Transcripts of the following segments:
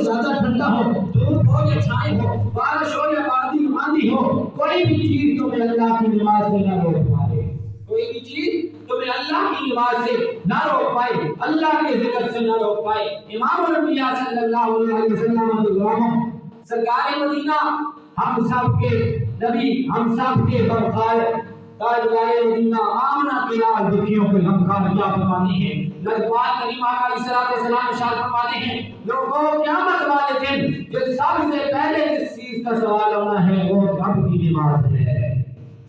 یا زیادہ ٹھنڈا ہو، دھوپ ہو یا چھائے ہو، بارش ہو یا آندھی ہو، کوئی بھی چیز تمہیں اللہ کی نماز سے نہ روک پائے، کوئی بھی چیز تمہیں اللہ کی نماز سے نہ روک پائے، اللہ کے ذکر سے نہ روک پائے۔ امام الانبیاء صلی اللہ علیہ وسلم کے غلاموں، سرکار مدینہ، ہم سب کے نبی، ہم سب کے برخائے تاجدار مدینہ آمنہ کے لال دکھیوں کو غمخوار کیا فرماتے ہیں۔ نبوات کریم آقا علیہ الصلوۃ والسلام ارشاد فرماتے ہیں، لوگوں قیامت والے دن جو سب سے پہلے جس چیز کا سوال ہونا ہے وہ رب کی نماز ہے۔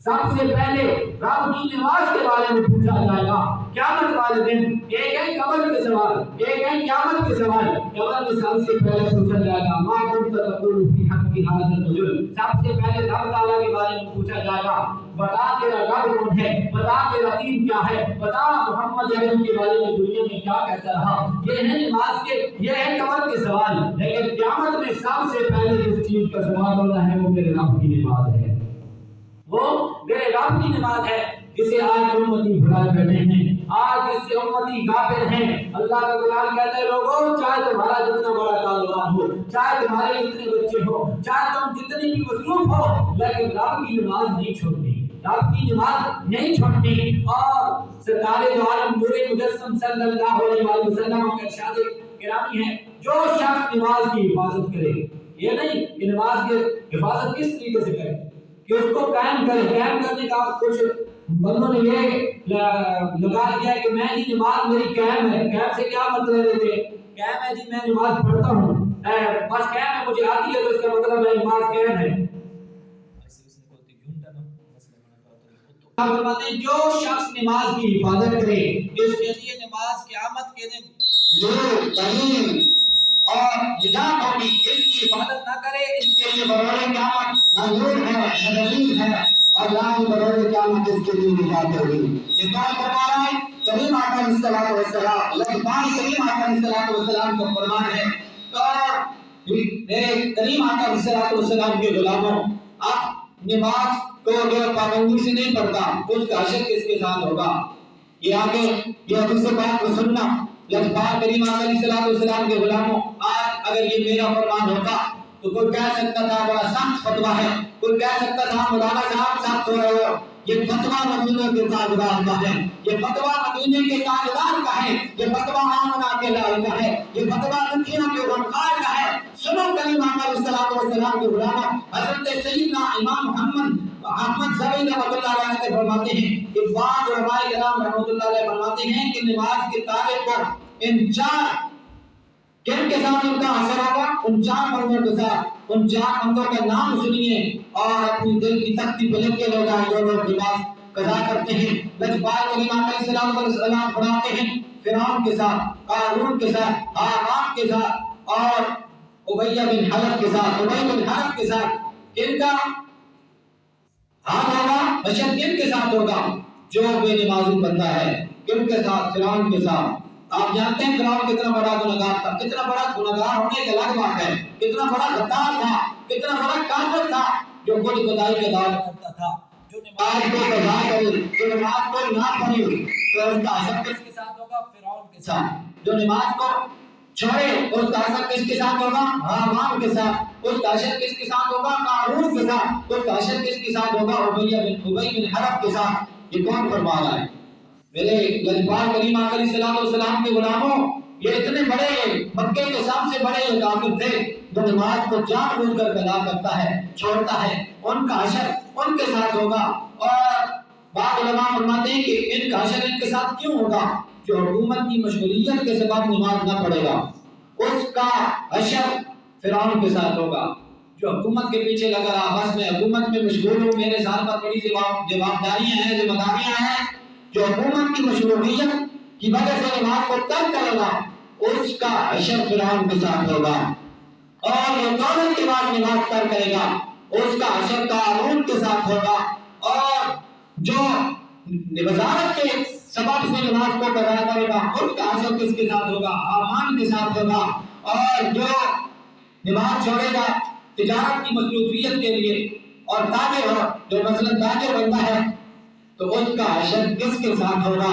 سب سے پہلے رب کی نماز کے بارے میں پوچھا جائے گا قیامت والے دن۔ ایک ہے قبر کے سوال، ایک ہے قیامت کے سوال۔ قبر میں سب سے پہلے پوچھا جائے گا ما كنت تقول في حق هذا الرجل، سب سے پہلے رب تعالیٰ کے بارے میں پوچھا جائے گا، بتا تیرا رب کون ہے، بتا تیرا دین کیا ہے، بتا محمد علیہ کے بارے میں دنیا میں کیا کہتا رہا۔ یہ ہے نماز کے، یہ ہے قبر کے سوال۔ لیکن قیامت میں سب سے پہلے جس چیز کا سوال ہونا ہے وہ میرے رب کی نماز ہے، وہ میرے رب کی نماز ہے، جسے آج امتی بھلا کرتے ہیں، آج اس سے امتی غافل ہیں۔ اللہ کا قرآن کہتا ہے لوگوں چاہے تمہارا جتنا بڑا کاروبار ہو، چاہے تمہارے جتنے بچے ہو، چاہے تم جتنی بھی مصروف ہو، لیکن رب کی نماز نہیں چھوڑنی، رب کی نماز نہیں چھوڑنی۔ اور سرکار دو عالم نور مجسم صلی اللہ علیہ وسلم کا ارشاد گرامی ہے، جو شخص نماز کی حفاظت کرے، یہ نہیں کہ نماز کی حفاظت کس طریقے سے کرے کہ اس کو قائم کرے۔ قائم کرنے کا کچھ بندوں نے یہ لگا دیا کہ میں جی نماز میری قائم ہے۔ قائم سے کیا مطلب لیتے ہیں؟ قائم ہے جی میں نماز پڑھتا ہوں، بس قائم ہے مجھے آتی ہے تو اس کا مطلب ہے نماز قائم ہے۔ جو شخص نماز کی حفاظت کرے اس کے لیے نماز قیامت کے دن نور، تعلیم اور ہدایت ہوگی۔ اس کی حفاظت نہ کرے اس کے لیے بروز قیامت نہ نور ہے نہ دلیل ہے، اور نہ ہی بروز قیامت اس کے لیے ہدایت ہوگی۔ یہ کون فرما رہا ہے؟ کریم آقا علیہ الصلوۃ والسلام، لبان کریم آقا علیہ الصلوۃ والسلام کا فرمان ہے۔ تو میرے کریم آقا علیہ الصلوۃ والسلام کے غلاموں، اب نماز کو اگر پابندی سے نہیں پڑھتا اس کا حشر کس کے ساتھ ہوگا؟ یہ آگے یہ حدیث پاک کو سننا، لبان کریم آقا علیہ الصلوۃ والسلام کے غلاموں، آج اگر یہ میرا فرمان ہوتا تو کوئی کہہ سکتا تھا بڑا سخت فتویٰ ہے، کوئی کہہ سکتا تھا مولانا صاحب سخت ہو رہے ہو۔ یہ فتویٰ مدینہ کے تاجدار کا ہے، یہ فتویٰ مدینہ کے تاجدار کا ہے، یہ فتویٰ آمنہ کے لال کا ہے، یہ فتویٰ دکھیوں کے غمخوار کا ہے۔ سنو کریم آقا علیہ الصلوۃ والسلام کے غلاموں، حضرت سیدنا امام محمد احمد زبید رحمۃ اللہ علیہ سے فرماتے ہیں کہ بعض علماء کرام رحمۃ اللہ علیہ فرماتے ہیں کہ نماز کے تارک کو ان چار کن کے ساتھ ان کا اثر ہوگا، ان چار بندوں کے ساتھ، ان چار بندوں کا نام سنیے اور اپنی دل کی تختی پلٹ کے لے جائیں جو لوگ نماز قضا کرتے ہیں۔ لجپال کریم آقا علیہ السلام فرماتے ہیں فرعون کے ساتھ، قارون کے ساتھ، حامان کے ساتھ اور امیہ بن حلف کے ساتھ، ابی بن حلف کے ساتھ ان کا ہاتھ ہوگا، حشر کن کے ساتھ ہوگا؟ جو بے نمازی بندہ ہے، کن کے ساتھ؟ فرعون کے ساتھ۔ آپ جانتے ہیں فرعون کتنا بڑا گنہگار تھا، کتنا بڑا گنہگار ہونے کے الگ بات ہے، کتنا بڑا غدار تھا، کتنا بڑا کافر تھا، جو خود خدائی کا دعویٰ کرتا تھا، جو نماز کو قضا کرے، جو نماز کو نہ پڑھے تو اس کا اثر کس کے ساتھ ہوگا؟ فرعون کے ساتھ۔ جو نماز کو چھوڑے اس کا اثر کس کے ساتھ ہوگا؟ حامان کے ساتھ۔ اس کا اثر کس کے ساتھ ہوگا؟ قارون کے ساتھ۔ اس کا اثر کس کے ساتھ ہوگا؟ ابی بن حلف کے ساتھ۔ یہ کون فرما رہا ہے؟ میرے لجپال کریم آقا علیہ الصلوۃ والسلام کے غلاموں، یہ اتنے بڑے مکے کے سب سے بڑے کافر تھے جو نماز کو جان بوجھ کر قضا کرتا ہے، چھوڑتا ہے، ان کا حشر ان کے ساتھ ہوگا۔ اور بعض علماء فرماتے ہیں کہ ان کا حشر ان کے ساتھ کیوں ہوگا؟ جو حکومت کی مشغولیت کے سبب نماز نہ پڑھے گا اس کا حشر فرعون کے ساتھ ہوگا۔ جو حکومت کے پیچھے لگا رہا، بس میں حکومت میں مشغول ہوں، میرے ساتھ پر بڑی جوابداریاں ہیں، ذمہ داریاں ہیں، جو حکومت کی مشغولیت کی وجہ سے نماز کو ترک کرے گا اس کا حشر فرعون کے ساتھ ہوگا۔ اور جو دولت کے بعد نماز ترک کرے گا اس کا حشر قارون کے ساتھ ہوگا۔ اور جو وزارت کے سبب سے نماز کو قضا کرے گا اس کا حشر کس کے ساتھ ہوگا؟ حامان کے ساتھ ہوگا۔ اور جو نماز چھوڑے گا تجارت کی مصروفیت کے لیے اور تاجر ہو، جو مثلا تاجر بنتا ہے تو اس کا حشر کس کے ساتھ ہوگا؟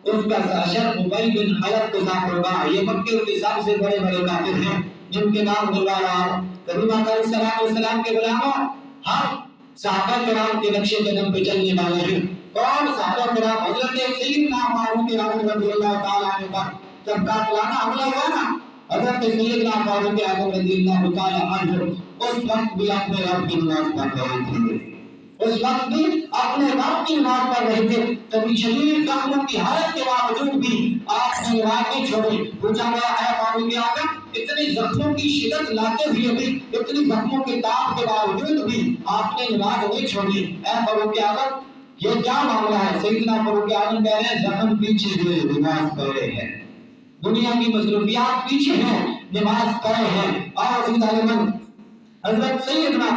اس کا حشر ابی بن حلف کے ساتھ ہوگا۔ یہ مکے کے سب سے بڑے بڑے کافر ہیں، جن کے نام دلوانا کبھی آقا علیہ السلام کے غلاموں ہم صحابہ کرام کے نقش قدم پہ چلنے والے ہیں. کون صحابہ کرام؟ حضرت سیدنا فاروق اعظم رضی اللہ تعالیٰ عنہ پر جب قاتلانہ حملہ ہوا نا، حضرت سیدنا فاروق اعظم رضی اللہ تعالیٰ عنہ اس وقت بھی اپنے رب کی نماز پڑھ رہے تھے. اس وقت بھی اپنے رب کی نماز پڑھ رہے تھے. کبھی شدید زخموں کی حالت کے باوجود بھی آپ نے نماز نہیں چھوڑی. پوچھا گیا ہے فاروق اعظم اتنی زخموں کی شدت لاتے ہوئے بھی، اتنی زخموں کے تاب کے باوجود بھی آپ نے نماز نہیں چھوڑی. اے فاروق اعظم یہ کیا معاملہ ہے؟ سیدنا فاروق اعظم کہہ رہے ہیں زخم پیچھے ہوئے نماز پڑھ رہے ہیں. دنیا کی مصروفیات پیچھے ہیں، نماز پڑھ رہے ہیں. اور حضرت سیدنا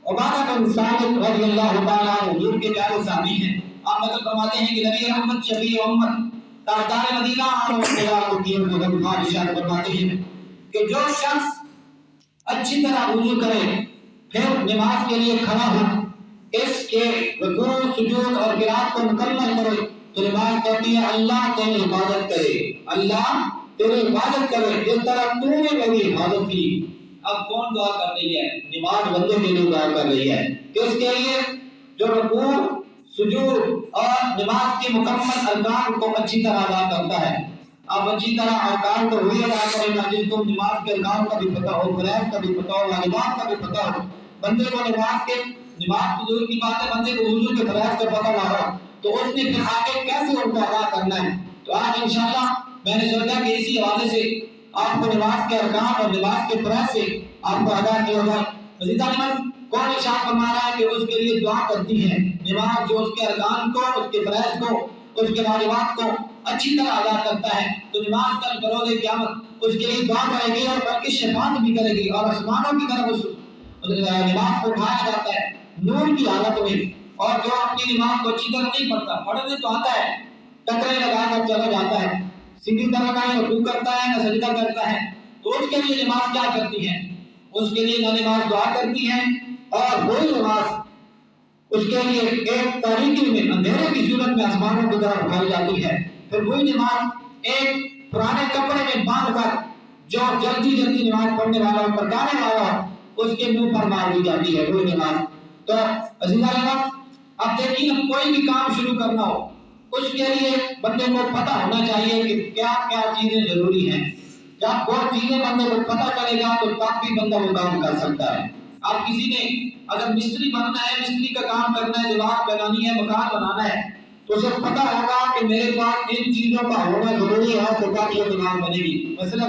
عبادہ بن صامت رضی اللہ تعالیٰ عنہ حضور کے پیارے صحابی ہیں. آپ نقل فرماتے ہیں کہ نبی رحمت شفیع امت تاجدار مدینہ ارشاد فرماتے ہیں کہ جو شخص اچھی طرح وضو کرے پھر نماز کے لیے کھڑا ہو، اس کے رکوع سجود اور قرات کو مکمل کرے تو نماز کہتی ہے اللہ تیری حفاظت کرے، اللہ تیری حفاظت کرے جس طرح تو نے میری حفاظت کی. اب کون دعا کر رہی ہے؟ نماز بندے کے لیے دعا کر رہی ہے. کس کے لیے؟ جو رکوع سجود اور نماز کے مکمل ارکان کو اچھی طرح ادا کرتا ہے. اب اچھی طرح ارکان کو وہی ادا کرے گا جس کو نماز کے ارکان کا بھی پتہ ہو، فرائض کا بھی پتہ ہو، واجبات کا بھی پتہ ہو. بندے کو نماز کی دور کی بات ہے، بندے کو وضو کے فرائض کا پتہ نہ ہو تو اس نے پھر آگے کیسے ان کو ادا کرنا ہے؟ تو آج انشاءاللہ میں نے سوچا کہ اسی حوالے سے آپ کو نماز کے ارکان اور نماز کے فرائض سے آپ کو ادا کیا جائے. مزید کون ارشاد فرما رہا ہے کہ اس کے لیے دعا کرتی ہے نماز جو اس کے ارکان کو، اس کے فرائض کو، اس کے واجبات کو اچھی طرح ادا کرتا ہے تو نماز کل بروز قیامت اس کے لیے دعا کرے گی اور بلکہ شفاعت بھی کرے گی اور آسمانوں کی طرف اس نماز کو اٹھایا جاتا ہے نور کی حالت میں. اور جو اپنی نماز کو اچھی طرح نہیں پڑھتا، پڑھنے تو آتا ہے ٹکرے لگا کر چلا جاتا ہے، سیدھی طرح نہ رکوع کرتا ہے نہ سجدہ کرتا ہے، تو اس کے لیے نماز کیا کرتی ہے؟ اس کے لیے نہ نماز دعا کرتی ہے اور وہی نماز اس کے لیے ایک تاریکی میں اندھیرے کی صورت میں آسمانوں کی طرف اٹھائی جاتی ہے. پھر وہی نماز ایک پرانے کپڑے میں باندھ کر جو جلدی جلدی نماز پڑھنے والا اور پڑھانے والا اس کے منہ پر مار دی جاتی ہے وہی نماز. تو عزیزان اب دیکھیے کوئی بھی کام شروع کرنا ہو اس کے لیے بندے کو پتہ ہونا چاہیے کہ کیا کیا چیزیں ضروری ہیں. جب وہ چیزیں بندے کو پتہ چلے گا تو تب بھی بندہ وہ کام کر سکتا ہے. اب کسی نے اگر مستری بننا ہے، مستری کا کام کرنا ہے، دیوار بنانی ہے، مکان بنانا ہے تو اسے پتہ ہوگا کہ میرے پاس ان چیزوں کا ہونا ضروری ہے تو تب یہ دکان بنے گی. مثلا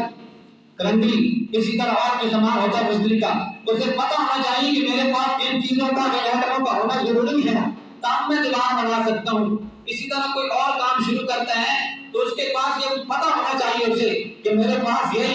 کرنڈی اسی طرح اور جو سامان ہوتا ہے مستری کا تو اسے پتہ ہونا چاہیے کہ میرے پاس ان چیزوں کا ایٹموں کا ہونا ضروری ہے تب میں دیوار بنا سکتا ہوں. اسی طرح کوئی اور کام شروع کرتا ہے تو اس کے پاس یہ پتہ ہونا چاہیے اسے کہ میرے پاس یہ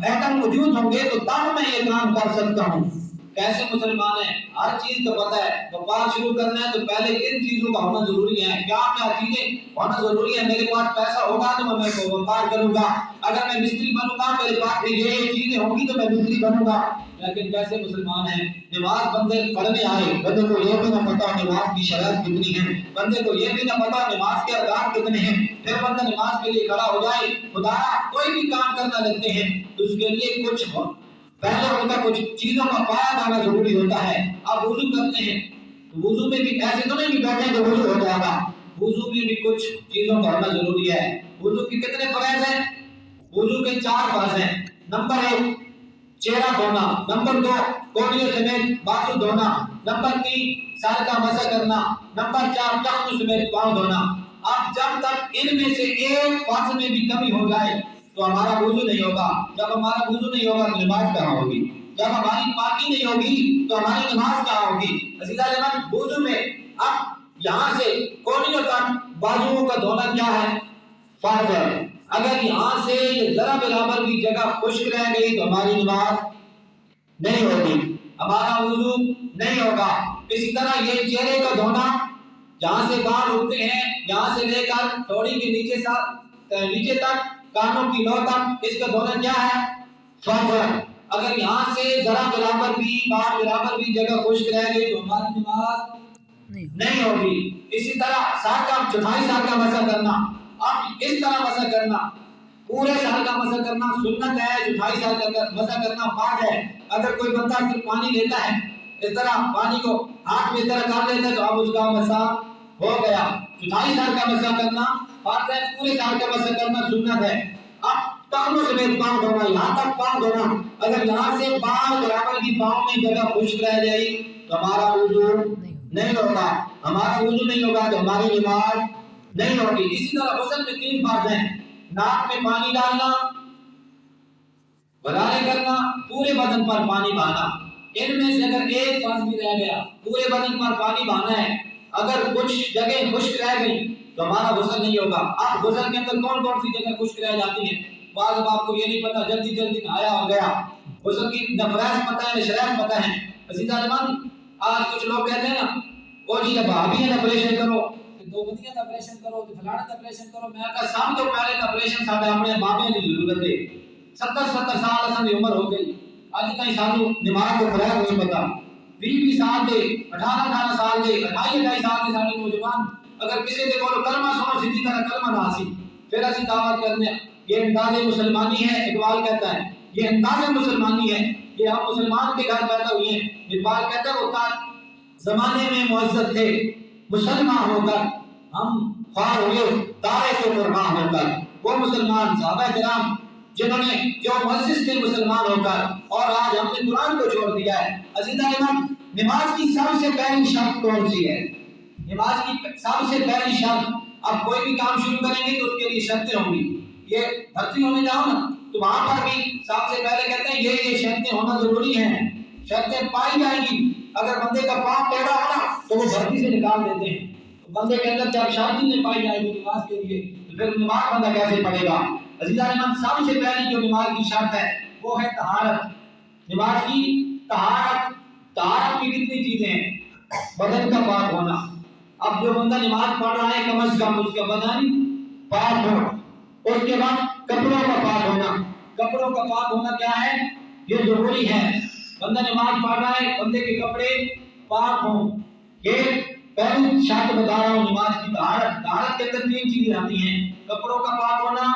ایٹم موجود ہوں گے تو تب میں یہ کام کر سکتا ہوں. کیسے مسلمان ہیں؟ ہر چیز کا پتہ ہے. وپار شروع کرنا ہے تو پہلے کن چیزوں کا ہونا ضروری ہے، کیا کیا چیزیں ہونا ضروری ہے. میرے پاس پیسہ ہوگا تو میں وپار کروں گا، اگر میں مستری بنوں گا میرے پاس یہ چیزیں ہوں گی تو میں مستری بنوں گا. لیکن کیسے مسلمان ہیں؟ نماز بندے پڑھنے آئے بندے کو یہ بھی نہ پتا نماز کی شرائط کتنی ہے، بندے کو یہ بھی نہ پتا نماز کے ارکان کتنے ہیں، پھر بندہ نماز کے لیے کھڑا ہو جائے. خدا کوئی بھی کام کرنا لگتے ہیں تو اس کے لیے کچھ پہلے ان کا کچھ چیزوں کا پایا جانا ضروری ہوتا ہے. آپ وضو کرتے ہیں تو وضو میں بھی ایسے تو نہیں بھی بیٹھے تو وضو ہو جائے گا، وضو میں بھی کچھ چیزوں کا ہونا ضروری ہے. وضو کے کتنے فرائض ہیں؟ وضو کے 4 فرائض ہیں. نمبر 1 چہرہ دھونا، نمبر 2 کونیوں سمیت بازو دھونا، نمبر 3 سر کا مسح کرنا، نمبر 4 ٹخنوں سمیت پاؤں دھونا. اب جب تک ان میں سے ایک فرض میں بھی کمی ہو جائے تو ہمارا وضو نہیں ہوگا. جب ہمارا وضو نہیں ہوگا تو نماز کہاں ہوگی؟ جب ہماری پاکی نہیں ہوگی تو ہماری نماز کہاں ہوگی؟ عزیزان وضو میں اب یہاں سے کونیوں تک بازوؤں کا دھونا کیا ہے؟ فرض ہے. اگر یہاں سے یہ ذرا برابر بھی جگہ خشک رہ گئی تو ہماری نماز نہیں ہوگی، ہمارا وضو نہیں ہوگا. اسی طرح یہ چہرے کا دھونا، جہاں سے بال اٹھتے ہیں یہاں سے لے کر تھوڑی کے نیچے تک کانوں کی لو تک اس کا دھونا کیا ہے؟ فرض ہے. اگر یہاں سے ذرا برابر بھی جگہ خشک رہ گئی تو ہماری نماز نہیں ہوگی. اسی طرح سر کا چوتھائی سر کا مسح کرنا، اب اس طرح مسح کرنا پورے سال کا مسح کرنا سنت ہے، چوتھائی سال کا مسح کرنا فرض ہے۔ اگر کوئی بندہ صرف پانی لیتا ہے، اس طرح پانی کو ہاتھ میں اس طرح کر لیتا ہے تو اب اس کا مسح ہو گیا۔ چوتھائی سال کا مسح کرنا فرض ہے، پورے سال کا مسح کرنا سنت ہے۔ اب ٹانگوں سمیت پاؤں دھونا، یہاں تک پاؤں دھونا، اگر یہاں سے پاؤں برابر کی پاؤں میں جگہ خشک رہ جائے تو ہمارا وضو نہیں ہوگا، ہمارا وضو نہیں ہوگا تو ہماری نماز نہیں ہوگی۔ اسی طرح غسل میں 3 فرض ہیں، ناک میں پانی ڈالنا، غرارے کرنا، پورے بدن پر پانی بہانا۔ ان میں سے اگر ایک فرض بھی رہ گیا، پورے بدن پر پانی بہانا ہے، اگر کچھ جگہ خشک رہ گئی تو ہمارا غسل نہیں ہوگا۔ اب غسل کے اندر کون کون سی جگہ خشک رہ جاتی ہیں؟ بعض آپ کو یہ نہیں پتا، جلدی جلدی نہایا ہو گیا، غسل کی نفرائض پتہ ہے، شرائط پتہ ہے۔ عزیزہ جوان، آج کچھ لوگ کہتے ہیں نا، او جی اب بھابی ہے آپریشن کرو، دو بدیاں دا آپریشن کرو، فلانے دا آپریشن کرو۔ میں کہا سب تو پہلے دا آپریشن ساڈے اپنے بابے دی ضرورت ہے۔ 70 سال اساں دی عمر ہو گئی، اج تائیں سانو نماز کو فرائض نہیں پتا۔ 20 سال دے، 18 سال دے، 28 سال دے سارے نوجوان اگر کسی دے کولو کلمہ سنو سیدھی طرح کلمہ نہ آسی، پھر اسی دعوت کرنے ہیں یہ انداز مسلمانی ہے۔ اقبال کہتا ہے یہ انداز مسلمانی ہے، یہ ہم مسلمان کے گھر پیدا ہوئے ہیں۔ اقبال کہتا ہے وہ زمانے میں معزز تھے مسلمان ہو کر، ہم خوار ہوئے تارے کے قربان ہو کر۔ وہ مسلمان صحابہ کرام جنہوں نے جو معزز تھے مسلمان ہو کر، اور آج ہم نے قرآن کو چھوڑ دیا ہے۔ عزیزہ امام، نماز کی سب سے پہلی شرط کون سی ہے؟ نماز کی سب سے پہلی شرط، اب کوئی بھی کام شروع کریں گے تو اس کے لیے شرطیں ہوں گی۔ یہ بھرتی ہونے جاؤ نا تو وہاں پر بھی سب سے پہلے کہتے ہیں یہ شرطیں ہونا ضروری ہیں، شرطیں پائی جائیں گی۔ اگر بندے کا پاؤں ٹیڑھا ہونا تو وہ بھرتی سے نکال دیتے ہیں۔ بندے کے اندر جب شرط نہیں پائی جائے گی نماز کے لیے تو پھر نماز بندہ کیسے پڑھے گا؟ عزیزہ رحمان، سب سے پہلی جو نماز کی شرط ہے وہ ہے طہارت۔ نماز کی طہارت، طہارت کی کتنی چیزیں ہیں؟ بدن کا پاک ہونا۔ اب جو بندہ نماز پڑھ رہا ہے کم از کم اس کا بدن پاک ہو۔ اس کے بعد کپڑوں کا پاک ہونا۔ کپڑوں کا پاک ہونا کیا ہے؟ یہ ضروری ہے۔ بندہ نماز پڑھ رہا ہے، بندے کے کپڑے پاک ہوں۔ یہ پہلی شرط بتا رہا ہوں نماز کی طہارت۔ طہارت کے اندر 3 چیزیں آتی ہیں، کپڑوں کا پاک ہونا،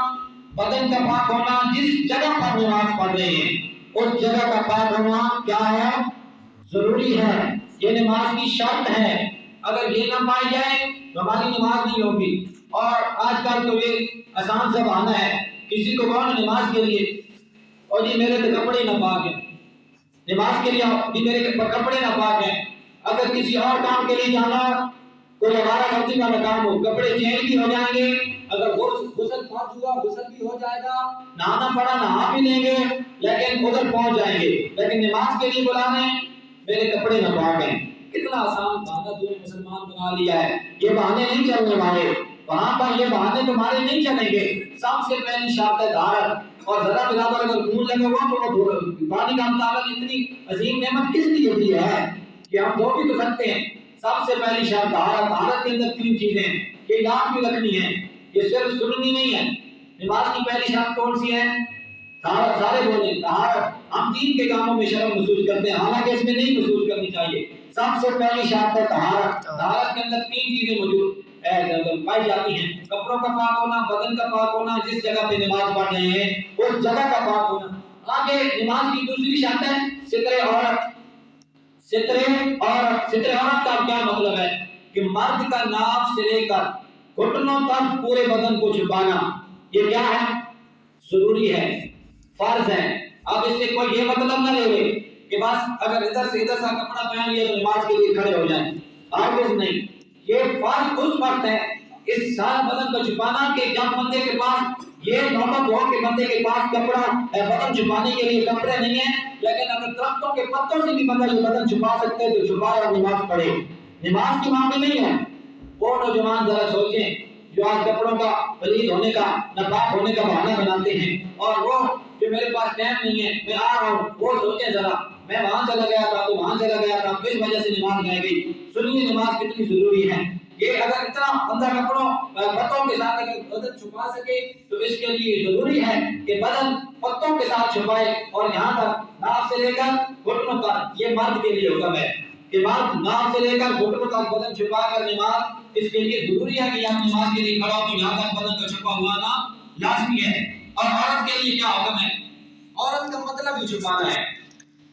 بدن کا پاک ہونا، جس جگہ پر نماز پڑھ رہے ہیں اس جگہ کا پاک ہونا کیا ہے؟ ضروری ہے۔ یہ نماز کی شرط ہے۔ اگر یہ نہ پائی جائے تو ہماری نماز نہیں ہوگی۔ اور آج کل تو یہ آسان سا بہانہ ہے، کسی کو کہو نماز کے لیے، اور جی میرے تو کپڑے نہ پاک ہیں، نماز کے لیے جی میرے کپڑے نہ پاک ہیں۔ اگر کسی اور کام کے لیے جانا، کوئی ہمارا مرضی والا کام ہو، کپڑے چینج بھی ہو جائیں گے، اگر غسل فرض ہوا غسل بھی ہو جائے گا، نہانا پڑا نہا بھی لیں گے، لیکن ادھر پہنچ جائیں گے۔ لیکن نماز کے لیے بلا رہے ہیں میرے کپڑے نہ پاک ہیں، کتنا آسان بہانہ تو نے مسلمان بنا لیا ہے۔ یہ بہانے نہیں چلنے والے، وہاں پر یہ بہانے تمہارے نہیں چلیں گے۔ سب سے پہلی شرط ہے طہارت، اور ذرا برابر اگر خون لگا ہوا تو وہ پانی کا مطالعہ اتنی عظیم نعمت کس لیے دی ہے کہ ہم دھو بھی تو سکتے ہیں۔ سب سے پہلی شرط طہارت۔ طہارت کے اندر 3 چیزیں ہیں، یہ یاد بھی رکھنی ہے، یہ صرف سننی نہیں ہے۔ نماز کی پہلی شرط کون سی ہے؟ طہارت۔ سارے بولیں طہارت۔ ہم دین کے کاموں میں شرم محسوس کرتے ہیں، حالانکہ اس میں نہیں محسوس کرنی چاہیے۔ سب سے پہلی شرط ہے طہارت۔ طہارت کے اندر 3 چیزیں موجود پائی جاتی ہیں، کپڑوں کا پاک ہونا، بدن کا پاک ہونا، جس جگہ پہ نماز پڑھ رہے ہیں اس جگہ کا پاک ہونا۔ آگے نماز کی دوسری شرط ہے ستر عورت۔ ستر عورت، ستر عورت کا کیا مطلب ہے؟ کہ مرد کا ناف سے لے کر گھٹنوں تک پورے بدن کو چھپانا، یہ کیا ہے؟ ضروری ہے، فرض ہے۔ اب اس سے کوئی یہ مطلب نہ لے لے کہ بس اگر ادھر سے کپڑا پہن لیا تو نماز کے لیے کھڑے ہو جائیں، ہرگز نہیں۔ یہ فرض اس وقت ہے اس سارا بدن کو چھپانا کہ جب بندے کے پاس یہ نوبت ہو کہ بندے کے پاس کپڑا بدن چھپانے کے لیے کپڑے نہیں ہیں، لیکن اگر درختوں کے پتوں سے بھی بندہ یہ بدن چھپا سکتے تو چھپائے اور نماز پڑھے۔ نماز کی معاملے نہیں ہے۔ وہ نوجوان ذرا سوچیں جو آج کپڑوں کا پلید ہونے کا، ناپاک ہونے کا بہانہ بناتے ہیں، اور وہ جو میرے پاس ٹائم نہیں ہے میں آ رہا ہوں، وہ سوچیں ذرا میں وہاں چلا گیا تھا تو وہاں چلا گیا تھا، کس وجہ سے نماز رہ گئی۔ سنیے نماز کتنی ضروری ہے۔ یہ اگر اتنا بندہ کپڑوں پتوں کے ساتھ اگر بدن چھپا سکے تو اس کے لیے ضروری ہے کہ بدن پتوں کے ساتھ چھپائے، اور یہاں تک ناف سے لے کر گھٹنوں تک، یہ مرد کے لیے حکم ہے کہ مرد ناف سے لے کر گھٹنوں تک بدن چھپا کر نماز، اس کے لیے ضروری ہے کہ یہاں نماز کے لیے کھڑا ہو تو یہاں تک بدن کا چھپا ہوا نا لازمی ہے۔ اور عورت کے لیے کیا حکم ہے؟ عورت کا مطلب ہی چھپانا ہے،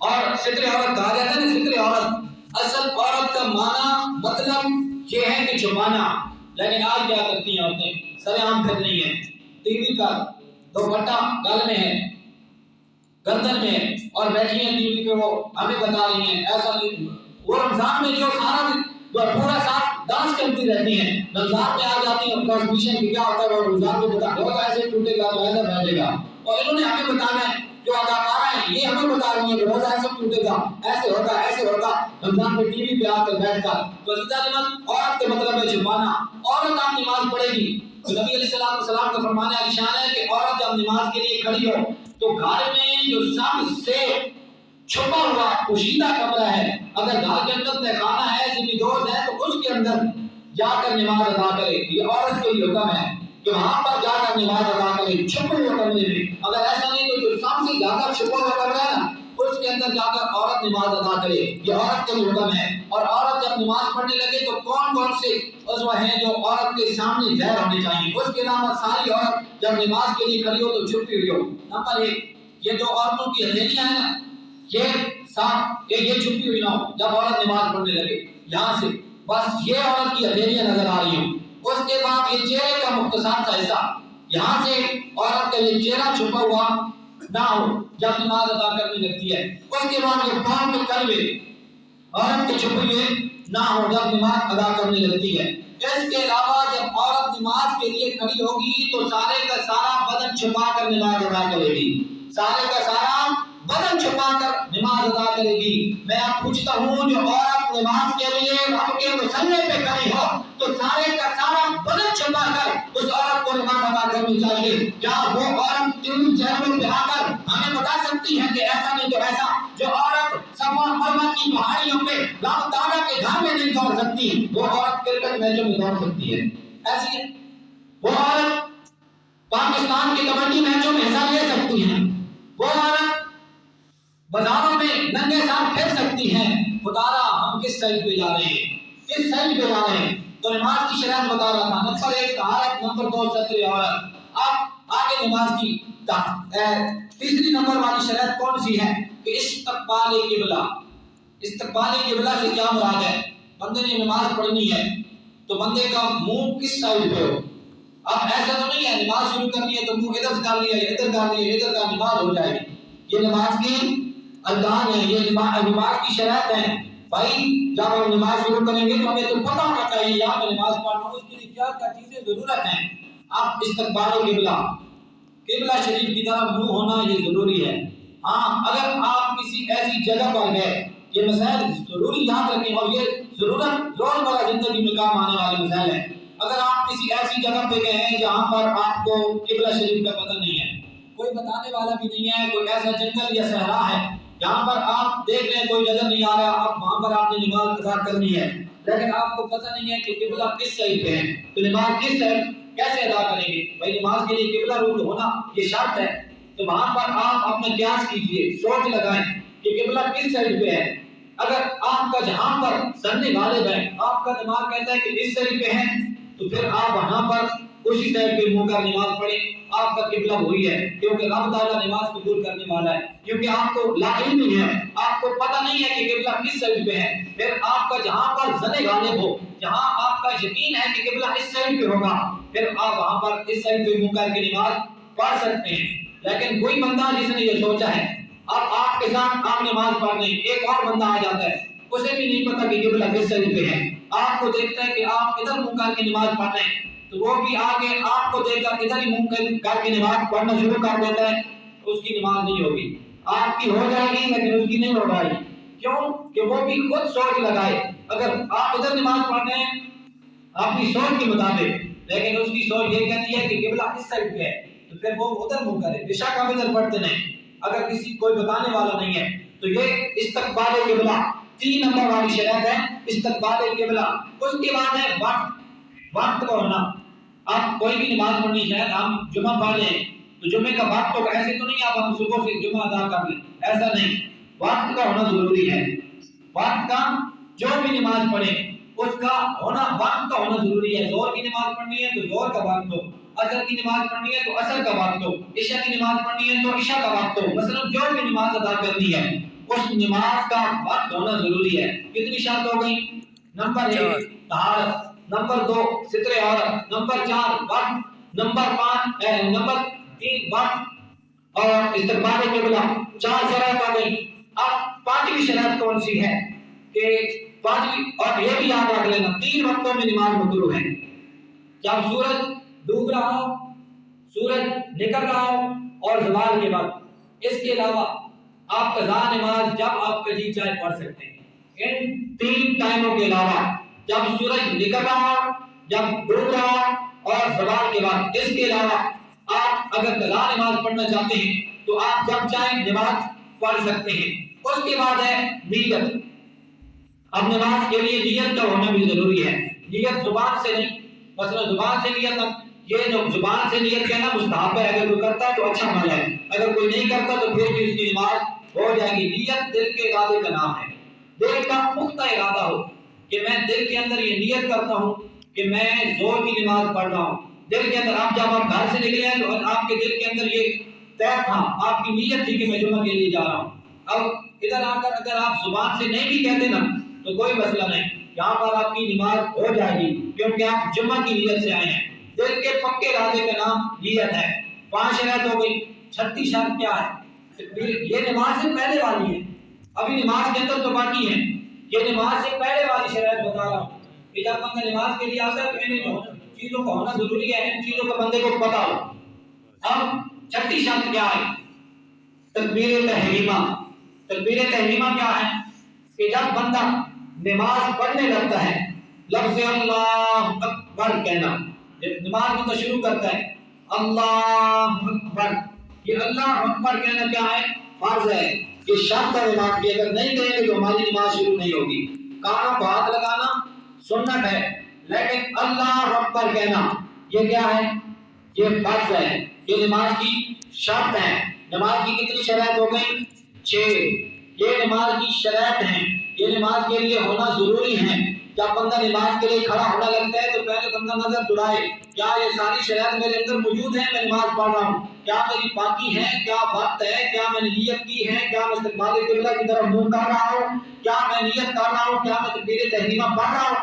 اور ستر عورت کہا جاتا ہے نا، ستر عورت، اصل عورت کا معنی مطلب یہ ہے کہ چھپانا، لیکن آج کیا کرتی ہیں عورتیں؟ سر عام پھر نہیں ہے، ٹی وی پر دوپٹہ گل میں ہے، گردن میں ہے، اور بیٹھی ہیں ٹی وی پہ، وہ ہمیں بتا رہی ہیں ایسا نہیں۔ وہ رمضان میں جو سارا پورا ساتھ ڈانس کرتی رہتی ہیں، رمضان میں آ جاتی ہیں ٹرانسمیشن کی کیا ہوتا ہے، وہ رمضان میں بتا ہوگا ایسے ٹوٹے گا تو ایسا بیٹھے گا، اور انہوں نے ہمیں بتانا ہے، جو اداکارہ ہیں یہ ہمیں بتا رہی ہیں کہ روزہ ایسا ٹوٹے گا، ایسے ہوگا ایسے ہوگا، رمضان میں ٹی وی پہ آ کر بیٹھ کر۔ تو عزیزہ جنت، عورت کے مطلب ہے چھپانا۔ عورت آپ نماز پڑھے گی تو نبی علیہ السلام کا فرمان ہے، نشان ہے کہ عورت جب نماز کے لیے کھڑی ہو تو گھر میں جو سب سے چھپا ہوا پوشیدہ کمرہ ہے، اگر گھر کے اندر تہخانہ ہے، زمین دوز ہے، تو اس کے اندر جا کر نماز ادا کرے۔ یہ عورت کے لیے حکم ہے کہ وہاں پر جا کر نماز ادا کرے، چھپے ہوئے کمرے میں۔ اگر ایسا نہیں تو جو سب سے زیادہ چھپا ہوا کمرہ ہے نا، اس کے اندر جا کر عورت نماز ادا کرے، یہ عورت کے لیے حکم ہے۔ اور عورت جب نماز پڑھنے لگے تو کون کون سے عضو ہیں جو عورت کے سامنے ظاہر ہونے چاہیے؟ اس کے علاوہ ساری عورت جب نماز کے لیے کھڑی ہو تو چھپی ہوئی ہو۔ نمبر 1، یہ جو عورتوں کی ہتھیلیاں ہیں نا، یہ چھپی ہوئی نہ ہو جب عورت نماز پڑھنے لگے، یہاں سے بس یہ عورت کی ہتھیلیاں نظر آ رہی ہوں۔ اس کے بعد یہ چہرے کا مختصر سا حصہ، یہاں سے عورت کا یہ چہرہ چھپا ہوا نہ ہو جب نماز ادا کرنے لگتی ہے۔ اس کے بعد یہ پاؤں کے تلوے عورت کے چھپے ہوئے نہ ہو جب نماز ادا کرنے لگتی ہے۔ اس کے علاوہ جب عورت نماز کے لیے کھڑی ہوگی تو سارے کا سارا بدن چھپا کر نماز ادا کرے گی، سارے کا سارا بدن چھپا کر نماز ادا کرے گی۔ میں آپ پوچھتا ہوں، جو عورت نماز کے لیے رب کے مصلی پہ کھڑی ہو تو سارے کا سارا بدن چھپا کر اس عورت کو نماز ادا کرنی چاہیے۔ کیا وہ عورت تین چہروں پہ آ کر ہمیں بتا سکتی ہے کہ ایسا نہیں تو ایسا؟ جو عورت صفا مروا کی پہاڑیوں پہ رب تعالیٰ کے گھر میں نہیں دوڑ سکتی، وہ عورت کرکٹ میچوں میں دوڑ سکتی ہے؟ ایسی ہے؟ وہ عورت پاکستان کے کبڈی میچوں میں حصہ لے سکتی ہے؟ وہ عورت بازاروں میں ننگے سر پھر سکتی ہیں؟ خدارا ہم کس سائڈ پہ جا رہے ہیں، کس سائڈ پہ جا رہے ہیں؟ تو نماز کی شرائط بتا رہا تھا، نمبر 1 طہارت، نمبر 2 ستر عورت۔ اب آگے نماز کی تیسری نمبر والی شرائط کون سی ہے کہ استقبال قبلہ۔ استقبال قبلہ سے کیا مراد ہے؟ بندے نے نماز پڑھنی ہے تو بندے کا منہ کس سائڈ پہ ہو۔ اب ایسا تو نہیں ہے نماز شروع کرنی ہے تو منہ ادھر کر لیا، ادھر کر لیا، ادھر کا نماز ہو جائے گی۔ یہ نماز کی ارکان ہے، یہ نماز کی شرائط ہے۔ بھائی جب ہم نماز شروع کریں گے تو ہمیں تو پتہ ہونا چاہیے یہاں پہ نماز پڑھنا اس کے لیے کیا کیا چیزیں ضرورت ہیں۔ اب استقبال قبلہ، قبلہ شریف کی طرف منہ ہونا یہ ضروری ہے۔ ہاں اگر آپ کسی ایسی جگہ پر گئے، یہ مسائل ضروری یاد رکھیں، اور یہ ضرورت روزمرہ زندگی میں کام آنے والے مسائل ہیں۔ اگر آپ کسی ایسی جگہ پہ گئے ہیں جہاں پر آپ کو قبلہ شریف کا پتہ نہیں ہے، کوئی بتانے والا بھی نہیں ہے، کوئی ایسا جنگل یا صحرا ہے جہاں پر آپ دیکھ رہے ہیں کوئی نظر نہیں آ رہا، اب وہاں پر آپ نے نماز ادا کرنی ہے، لیکن آپ کو پتہ نہیں ہے کہ قبلہ کس سائڈ پہ ہے، تو نماز کس سائڈ کیسے ادا کریں گے؟ بھائی نماز کے لیے قبلہ رخ ہونا یہ شرط ہے، تو وہاں پر آپ اپنا قیاس کیجئے، سوچ لگائیں کہ قبلہ کس سائڈ پہ ہے۔ اگر آپ کا جہاں پر ظن غالب ہے، آپ کا دماغ کہتا ہے کہ اس سائڈ پہ ہے، تو پھر آپ وہاں پر اسی سائڈ پہ منہ کر نماز پڑھیں، آپ کا قبلہ وہی ہے، کیونکہ رب تعالیٰ نماز قبول کرنے والا ہے۔ کیونکہ آپ کو لا علم نہیں ہے، آپ کو پتہ نہیں ہے کہ قبلہ کس سائڈ پہ ہے، پھر آپ کا جہاں پر ظن غالب ہو، جہاں آپ کا یقین ہے کہ قبلہ اس سائڈ پہ ہوگا، پھر آپ وہاں پر اس سائڈ پہ منہ کر کے نماز پڑھ سکتے ہیں۔ لیکن کوئی بندہ جس نے یہ سوچا ہے، اب آپ کے ساتھ آپ نماز پڑھ رہے ہیں، ایک اور بندہ آ جاتا ہے، اسے بھی نہیں پتا کہ قبلہ کس سائڈ پہ ہے، آپ کو دیکھتا ہے کہ آپ ادھر منہ کر کے نماز پڑھ رہے ہیں، تو وہ بھی آگے آپ کو دیکھ کر ادھر ہی منہ کر کے نماز پڑھنا شروع کر دیتا ہے، اس کی نماز نہیں ہوگی، آپ کی ہو جائے گی لیکن اس کی نہیں ہو پائے گی۔ کیوں کہ وہ بھی خود سوچ لگائے، اگر آپ ادھر نماز پڑھ رہے ہیں اپنی سوچ کے مطابق، لیکن اس کی سوچ یہ کہتی ہے کہ قبلہ اس سائڈ پہ ہے، تو پھر وہ ادھر منہ کرے، بے شک آپ ادھر پڑھتے نہیں، اگر کسی کوئی بتانے والا نہیں ہے۔ تو یہ استقبال قبلہ 3 نمبر والی شرط ہے، استقبال قبلہ۔ اس کے بعد ہے وقت کا ہونا۔ اب کوئی بھی نماز پڑھنی ہے، ہم جمعہ پڑھ رہے ہیں تو جمعے کا وقت تو ایسے تو نہیں آپ ہم صبح سے جمعہ ادا کر لیں، ایسا نہیں، وقت کا ہونا ضروری ہے۔ وقت کا جو بھی نماز پڑھے اس کا ہونا، وقت کا ہونا ضروری ہے۔ زور کی نماز پڑھنی ہے تو زور کا وقت ہو، اثر کی نماز پڑھنی ہے تو اثر کا وقت ہو، عشاء کی نماز پڑھنی ہے تو عشاء کا وقت ہو، مثلا جو بھی نماز ادا کرنی ہے اس نماز کا وقت ہونا ضروری ہے۔ کتنی شرط ہو گئی؟ نمبر 1 طہارت، نمبر 2 ستر عورت، نمبر 4 وقت، نمبر 3 وقت اور استقبال قبلہ، 4 شرائط ہو گئی۔ اب 5ویں شرط کون سی ہے کہ 5ویں، اور یہ بھی یاد رکھ لینا 3 وقتوں میں نماز مکروہ ہے، جب سورج ڈوب رہا ہو، سورج نکل رہا ہو اور زوال کے وقت۔ اس کے علاوہ آپ قضا نماز جب آپ کا جی چاہے پڑھ سکتے ہیں، ان 3 ٹائموں کے علاوہ جب سورج نکل رہا ہو، جب ڈوب رہا ہو اور زوال کے وقت۔ اس کے علاوہ آپ اگر قضا نماز پڑھنا چاہتے ہیں تو آپ جب چاہیں نماز پڑھ سکتے ہیں۔ اس کے بعد ہے نیت۔ اب نماز کے لیے نیت کا ہونا بھی ضروری ہے، نیت زبان سے نہیں، مثلا زبان سے نیت، یہ جو زبان سے نیت کہنا مستحب ہے، اگر کوئی کرتا ہے تو اچھا مانا ہے، اگر کوئی نہیں کرتا تو پھر بھی اس کی نماز ہو جائے گی۔ نیت دل کے ارادے کا نام ہے، دل کا پختہ ارادہ ہو کہ میں دل کے اندر یہ نیت کرتا ہوں کہ میں زور کی نماز پڑھ رہا ہوں، دل کے اندر آپ جب آپ گھر سے نکلے ہیں تو آپ کے دل کے اندر یہ طے تھا، آپ کی نیت تھی کہ میں جمعہ کے لیے جا رہا ہوں۔ اب ادھر آ کر اگر آپ زبان سے نہیں بھی کہتے نا تو کوئی مسئلہ نہیں، یہاں پر آپ کی نماز ہو جائے گی کیونکہ آپ جمعہ کی نیت سے آئے ہیں۔ دل کے پکے ارادے کا نام نیت ہے۔ 5 شرط ہو گئی۔ 36 شرط کیا ہے؟ یہ نماز سے پہلے والی ہے، ابھی نماز کے اندر تو باقی ہے، یہ نماز سے پہلے والی شرط بتا رہا ہوں کہ جب بندہ نماز کے لیے آتا ہے تو ان چیزوں کا ہونا ضروری ہے، ان چیزوں کا بندے کو پتا ہو۔ اب 36 شرط کیا ہے؟ تکبیر تحریمہ۔ تکبیر تحریمہ کیا ہے؟ کہ جب بندہ نماز پڑھنے لگتا ہے لفظ اللہ اکبر کہنا، جب نماز کو شروع کرتا ہے اللہ اکبر، یہ اللہ اکبر کہنا کیا ہے؟ فرض ہے، یہ شرط ہے نماز کی، اگر نہیں کہیں گے تو ہماری نماز شروع نہیں ہوگی۔ کانوں کو ہاتھ لگانا سنت ہے، لیکن اللہ اکبر کہنا یہ کیا ہے؟ یہ فرض ہے، یہ نماز کی شرط ہے۔ نماز کی کتنی شرائط ہو گئی؟ 6۔ یہ نماز کی شرائط ہیں، یہ نماز کے لیے ہونا ضروری ہے۔ جب بندہ نماز کے لیے کھڑا ہونا لگتا ہے تو پہلے بندہ نظر دوڑائے، کیا یہ ساری شرائط میرے اندر موجود ہیں؟ میں نماز پڑھ رہا ہوں، کیا میری پاکی ہے، کیا وقت ہے، کیا میں نے نیت کی ہے، کیا میں استقبال قبلہ کی طرف منہ کر رہا ہوں، کیا میں نیت کر رہا ہوں، کیا میں تکبیر تحریمہ پڑھ رہا ہوں۔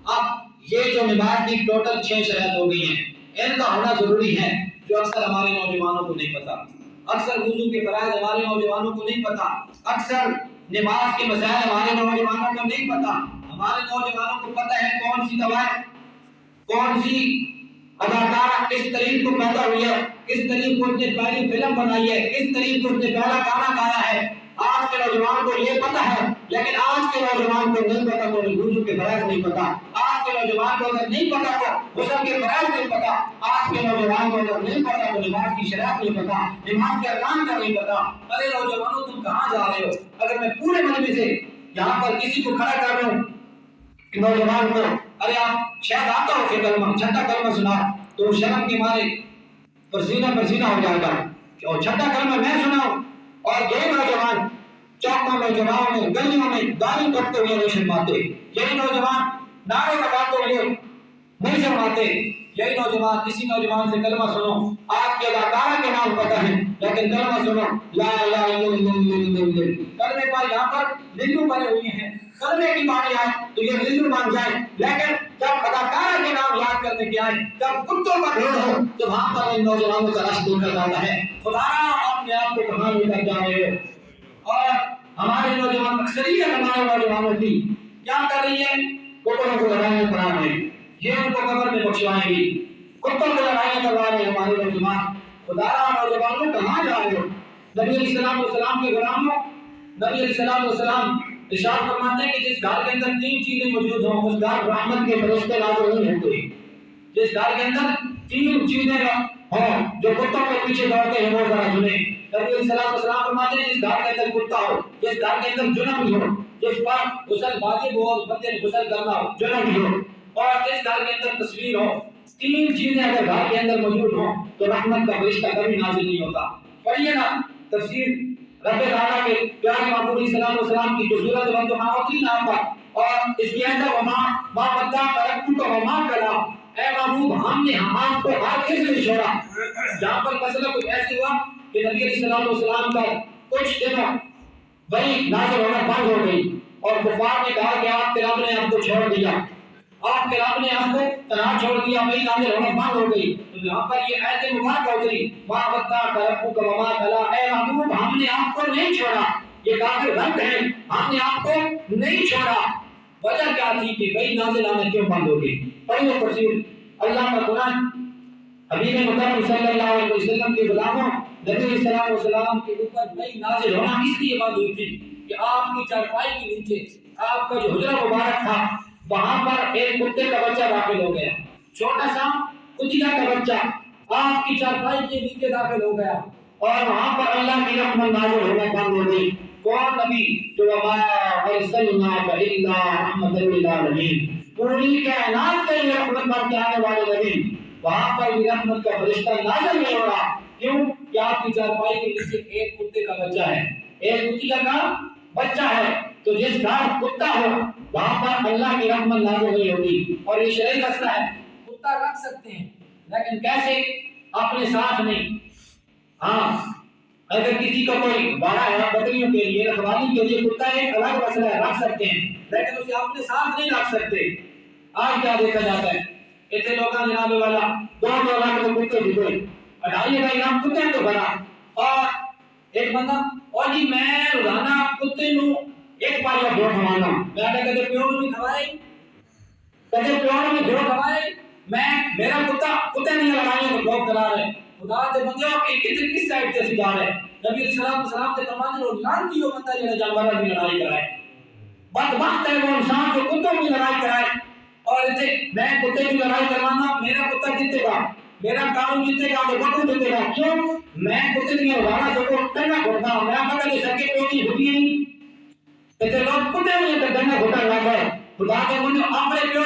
اب یہ جو نماز کی ٹوٹل 6 شرائط ہو گئی ہیں، ان کا ہونا ضروری ہے، جو اکثر ہمارے نوجوانوں کو نہیں پتا۔ اکثر وضو کے فرائض ہمارے نوجوانوں کو نہیں پتا، اکثر نماز کے مسائل ہمارے نوجوانوں کو نہیں پتا۔ ہمارے نوجوانوں کو پتہ ہے کون سی دوائیں، کون سی اداکارہ کس طریق کو پیدا ہوئی ہے، کس طریق کو اس نے پہلی فلم بنائی ہے، کس طریق کو اس نے پہلا گانا گایا ہے۔ آج کے نوجوان کو یہ پتہ ہے، لیکن آج کے نوجوان کو نہیں پتا، تو وضو کے فرائض نہیں پتا۔ آج کے نوجوان کو اگر نہیں پتا تو غسل کے فرائض نہیں پتا۔ آج کے نوجوان کو اگر نہیں پتا تو نماز کی شرائط نہیں پتا، نماز کے ارکان کا نہیں پتا۔ ارے نوجوانوں تم کہاں جا رہے ہو؟ اگر میں پورے مجمع سے یہاں پر کسی کو کھڑا کر رہا ہوں نوجوان کو، ارے آپ شاید آتا ہو کہ کلمہ چھٹا کلمہ سنا تو شرم کے مارے پسینہ ہو جائے گا، اور چھٹا کلمہ میں سناؤں اور یہ نوجوان چوکوں میں، جگہوں میں، گلیوں میں گالی کرتے ہوئے نہیں شرماتے، یہی نوجوان نعرے لگاتے ہوئے نہیں شرماتے، یہی نوجوان، کسی نوجوان سے کلمہ سنو، آپ کے اداکارہ کے نام پتہ ہے لیکن کلمہ سنو لا الہ الا اللہ، کلمے پر یہاں پر للو بنے ہوئے ہیں، کلمے کی بانی آئے تو یہ للو بن جائے، لیکن جب اداکارہ کے نام یاد کرنے کے آئے، جب کتوں کا بھیڑ ہو تو وہاں پر ان نوجوانوں کا رش دیکھا جاتا ہے۔ خدا اپنے آپ کو کہاں لے کر جا رہے ہو؟ اور ہمارے نوجوان، اکثریت ہمارے نوجوانوں کی کیا کر رہی ہے؟ کتوں کو لڑائیاں کرا رہے ہیں، یہ ان کو قبر میں بخشوائیں گی، کتوں کو لڑائیاں کروا رہے ہیں ہمارے نوجوان۔ خدا نوجوانوں کہاں جا رہے ہو؟ نبی علیہ السلام کے غلاموں، نبی علیہ السلام ارشاد فرماتے ہیں کہ جس گھر کے اندر 3 چیزیں موجود ہوں اس گھر رحمت کے فرشتے نازل نہیں ہوتے۔ جس گھر کے اندر 3 چیزیں ہوں جو کتوں کے پیچھے دوڑتے ہیں وہ ذرا سنیں۔ نبی علیہ السلام فرماتے ہیں جس گھر کے اندر کتا ہو، جس گھر کے اندر جنب ہو، جس پر غسل واجب ہو اور بندے نے غسل کرنا ہو، جنب ہو، اور جس گھر کے اندر تصویر ہو، 3 چیزیں اگر گھر کے اندر موجود ہوں تو رحمت کا فرشتہ کبھی نازل نہیں ہوتا۔ پڑھیے نا تفسیر رب تعالیٰ کے پیارے محبوب علیہ السلام کی جو سورۃ والضحیٰ ہوتی ہے نا پر، اور اس کے اندر وما ودعک ربک وما قلی، اے محبوب ہم نے آپ کو ہاتھ کس لیے چھوڑا؟ جہاں پر مسئلہ کچھ ایسے ہوا کہ نبی علیہ السلام کا کچھ دنوں وہی نازل ہونا بند ہو گئی اور کفار نے کہا کہ آپ کے رب نے آپ کو چھوڑ دیا، آپ کے رب نے آپ کو تنہا چھوڑ دیا، وہی نازل ہونا بند ہو گئی۔ تو یہاں پر یہ آیت مبارکہ اتری ما ودعک ربک وما قلی، اے محبوب ہم نے آپ کو نہیں چھوڑا، یہ کافر رد ہے، ہم نے آپ کو نہیں چھوڑا۔ وجہ کیا تھی کہ وہی نازل آنا کیوں بند ہو گئی؟ پڑھو تفسیر اللہ کا قرآن حبیب مکرم صلی اللہ علیہ وسلم کے غلاموں نبی علیہ السلام کے اوپر وہی نازل ہونا اس لیے بند ہوئی تھی کہ آپ کی چارپائی کے نیچے آپ کا جو حجرہ مبارک تھا وہاں پر ایک کتے کا بچہ داخل ہو گیا، چھوٹا سا کتیا کا بچہ آپ کی چارپائی کے نیچے داخل ہو گیا اور وہاں پر اللہ کی رحمت نازل ہونا بند ہو گئی۔ کون نبی؟ جو وما ارسلناک الا رحمۃ للعالمین، پوری کائنات کے لیے رحمت بن کے آنے والے نبی، وہاں پر بھی رحمت کا فرشتہ نازل نہیں ہو رہا۔ کیوں؟ کہ آپ کی چارپائی کے نیچے ایک کتے کا بچہ ہے، ایک کتیا کا بچہ ہے، تو جس گھر کتا ہو وہاں پر اللہ کی رحمت نازل نہیں ہوگی۔ اور یہ شرعی مسئلہ ہے، کتا رکھ سکتے ہیں لیکن کیسے؟ اپنے ساتھ نہیں۔ ہاں اگر کسی کا کوئی باڑا ہے بکریوں کے لیے رکھوالی کے لیے کتا ایک الگ مسئلہ ہے، رکھ سکتے ہیں لیکن اسے اپنے ساتھ نہیں رکھ سکتے۔ آج کیا دیکھا جاتا ہے، اتنے لوگ جناب والا 2 لاکھ کے کتے بکے، 2.5 کا انعام کتے تو بنا، اور ایک بندہ اور جی میں روزانہ کتے نو ایک پالیا گھوڑ کھوانا، میں کہتے پیو نو بھی کھوائے، کہتے پیو نو بھی گھوڑ کھوائے، میں میرا کتا کتے نہیں لڑائیاں کو بلاک کرا رہے، خدا دے بندے کہ کتنے کس سائڈ سے جا رہے۔ نبی علیہ السلام سے فرماتے ہیں لعنتی ہو بندہ جڑا جانوراں کی لڑائی کرائے، بدبخت ہے وہ انسان جو کتوں کی لڑائی کرائے۔ اور میں کتے کی لڑائی کروانا، میرا کتا جیتے گا، میرا کام جیتے گا، تو بکو جیتے گا، کیوں؟ میں کتے کی روزانہ سب کو ڈنڈا گھٹنا، میں پتہ نہیں سکے پیو کی ہوتی نہیں، کہتے لوگ کتے میں ڈنڈا گھٹا لگ گئے، خدا کے بندے اپنے پیو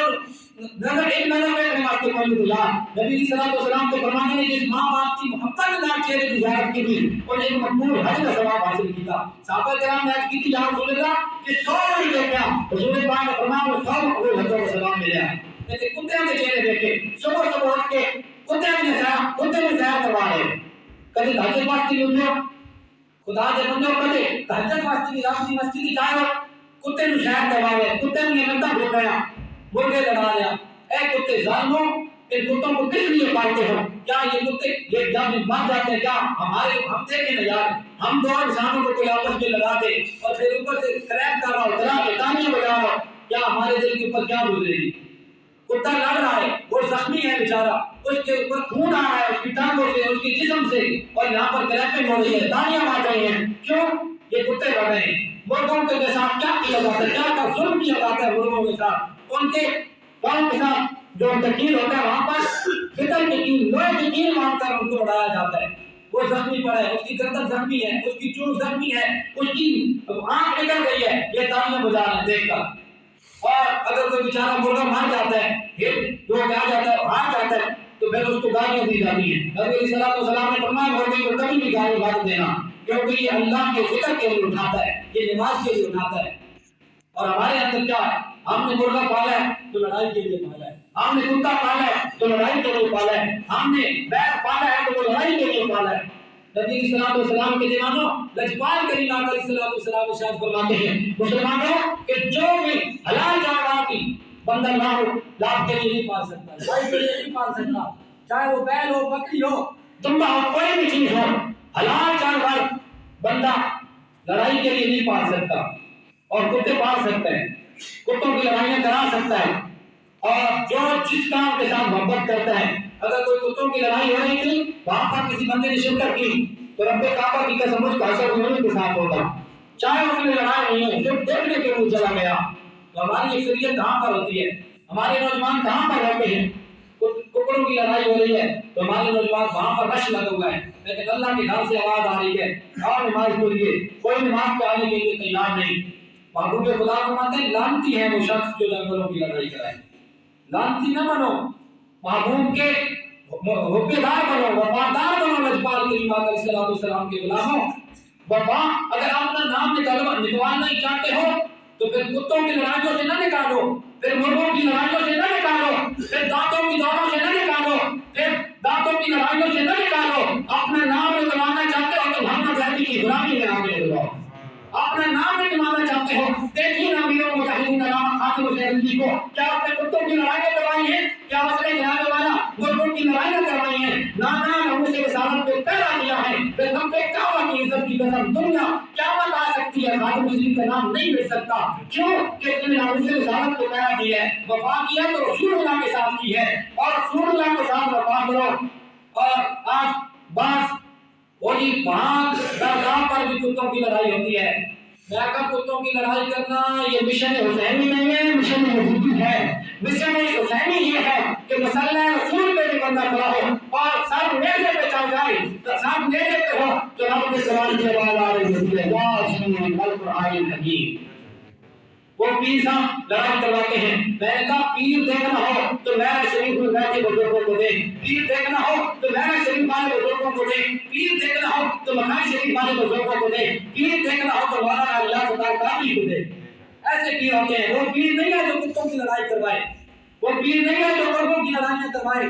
نظر ایک نظر میں اپنے واسطے کوئی نہیں دیا۔ نبی صلی اللہ علیہ وسلم کے فرمانے نے جس ماں باپ کی محبت نہ چہرے کی زیارت کی تھی اور ایک مقبول حج کا ثواب حاصل کیا۔ صحابہ کرام نے عرض کی تھی یا رسول اللہ کہ 100 نہیں دیکھا، رسول پاک نے فرمایا وہ 100 مقبول حجوں کا ثواب ملا۔ کہتے کتے کے چہرے دیکھے، صبح صبح اٹھ کے کتے میں سیر کروا رہے، کبھی تہجد واسطے اٹھو، خدا دے بندو کبھی تہجد واسطے رات کی مسجد جاؤ، کتے نو سیر کروا رہے، کتے نے لتا گھٹایا، مرغے لڑا رہا۔ اے کتے ظالمو، ان کتوں کو کس لیے پالتے ہو؟ کیا یہ کتے یہ جب مر جاتے ہیں کیا ہم دیکھیں نا یار، ہم 2 انسانوں کو کوئی آپس میں لڑا دے اور پھر اوپر سے کریک کر رہا ہو، طرح کے تانیاں بجا رہا ہو، کیا ہمارے دل کے اوپر کیا گزرے گی؟ کتا لڑ رہا ہے، وہ زخمی ہے بیچارہ، اس کے اوپر خون آ رہا ہے اس کی ٹانگوں سے، اس کے جسم سے، اور یہاں پر کریپنگ ہو رہی ہے، تانیاں مار رہی ہیں، کیوں؟ یہ کتے لڑ رہے ہیں۔ مرغوں کے ساتھ کیا کیا جاتا ہے، کیا کیا ظلم کیا جاتا ہے مرغوں کے ساتھ، ان کے پاؤں کے ساتھ جو تکیل ہوتا ہے وہاں پر فطر کی کیل، لوہے کی کیل مار کر ان کو اڑایا جاتا ہے، وہ زخمی پڑا ہے، اس کی گردن زخمی ہے، اس کی چونچ زخمی ہے، اس کی آنکھ نکل گئی ہے، یہ تانیاں بجا رہے ہیں دیکھ کر۔ اور اگر کوئی بیچارہ مرغا مار جاتا ہے، پھر جو کیا جاتا ہے ہار جاتا ہے، تو پھر اس کو گالیاں دی جاتی ہیں۔ نبی علیہ السلام نے فرمایا مرغے کو کبھی بھی گالی مت دینا، کیونکہ یہ اللہ کے ذکر کے لیے اٹھاتا ہے، یہ نماز کے لیے اٹھاتا ہے۔ اور ہمارے اندر کیا ہے، ہم نے مرغا پالا ہے تو لڑائی کے لیے پالا ہے، ہم نے کتا پالا ہے تو لڑائی کے لیے پالا ہے، ہم نے بیل پالا ہے تو وہ لڑائی کے لیے پالا ہے۔ نبی علیہ السلام کے زمانوں لجپال کریم آقا علیہ السلام ارشاد فرماتے ہیں مسلمانوں کہ جو بھی حلال جانور کی بندہ نہ ہو لات کے لیے نہیں پال سکتا، لڑائی کے لیے نہیں پال سکتا، چاہے وہ بیل ہو، بکری ہو، دمبا ہو، کوئی بھی چیز ہو، حلال جانور بندہ لڑائی کے لیے نہیں پال سکتا۔ اور کتے پال سکتے ہیں، کتوں کی لڑائیاں کرا سکتا ہے، اور جو جس کام کے ساتھ محبت کرتا ہے، اگر کوئی کتوں کی لڑائی ہو رہی تھی وہاں پر کسی بندے نے شرکت کی تو رب کعبہ کی قسم اس کا اثر انہیں کے ساتھ ہوگا، چاہے اس نے لڑائی نہیں ہے، صرف دیکھنے کے لیے چلا گیا۔ تو ہماری اکثریت کہاں پر ہوتی ہے، ہمارے نوجوان کہاں پر رہتے ہیں، ککڑوں کی لڑائی ہو رہی ہے تو ہمارے نوجوان وہاں پر رش لگا ہوا ہے، لیکن اللہ کے گھر سے آواز آ رہی ہے اور نماز کے لیے کوئی نماز پہ آنے کے لیے تیار نہیں۔ محبوب خدا فرماتے ہیں لعنتی ہے وہ شخص جو جانوروں کی لڑائی کرائے، لعنتی نہ بنو، محبوب کے حبیدار بنو، وفادار بنو، لجپال کریم آقا علیہ السلام کے غلاموں۔ وفا اگر آپ اپنا نام نکالنا ہی چاہتے ہو تو پھر کتوں کی لڑائیوں سے نہ نکالو، پھر مرغوں کی لڑائیوں سے نہ نکالو، پھر دانتوں کی دوڑوں سے نہ نکالو، پھر دانتوں کی لڑائیوں سے نہ نکالو۔ اپنا نام کمانا چاہتے ہو تو محمد علی کی غلامی میں آگے لگ جاؤ۔ اپنا نام نہیں کمانا چاہتے ہو، دیکھیے نا امیروں مجاہدین علامہ خاتم حسین جی کو، کیا آپ نے کتوں کی لڑائیاں کروائی ہیں؟ کیا اس نے جناب والا مرغوں کی لڑائیاں کروائی ہیں؟ نانا ہم سے رسالت پہ پہرا دیا ہے، پھر ہم پہ کعبہ کی عزت کی قسم دنیا قیامت آ سکتی ہے خاتم حسین کا نام نہیں مل سکتا۔ کیوں کہ اس نے ہم سے رسالت پہ پہرا دی ہے، وفا کیا تو رسول اللہ کے ساتھ کی ہے، اور رسول اللہ کے ساتھ وفا کرو۔ اور آج بعض وہی وہاں درگاہ پر بھی کتوں کی لڑائی ہوتی ہے۔ میں کہا کتوں کی لڑائی کرنا یہ مشن حسینی نہیں ہے، مشن یزیدی ہے۔ مشن حسینی یہ ہے کہ مسلح رسول پہ بھی بندہ کھڑا ہو اور سب نیزے پہ چل جائے، سب نیزے پہ ہو تو رب کے قرآن کی آواز آ رہی ہوتی ہے، یاسین والقرآن الحکیم۔ وہ پیر صاحب لڑائی کرواتے ہیں، میں نے کہا پیر دیکھنا ہو تو میرا شریف میں بیٹھے بزرگوں کو دے، پیر دیکھنا ہو تو میرا شریف والے بزرگوں کو دے، پیر دیکھنا ہو تو مکان شریف والے بزرگوں کو دے، پیر دیکھنا ہو تو مولانا اللہ تعالیٰ قاضی کو دے۔ ایسے پیر ہوتے ہیں، وہ پیر نہیں ہے جو کتوں کی لڑائی کروائے، وہ پیر نہیں ہے جو مرغوں کی لڑائیاں کروائے،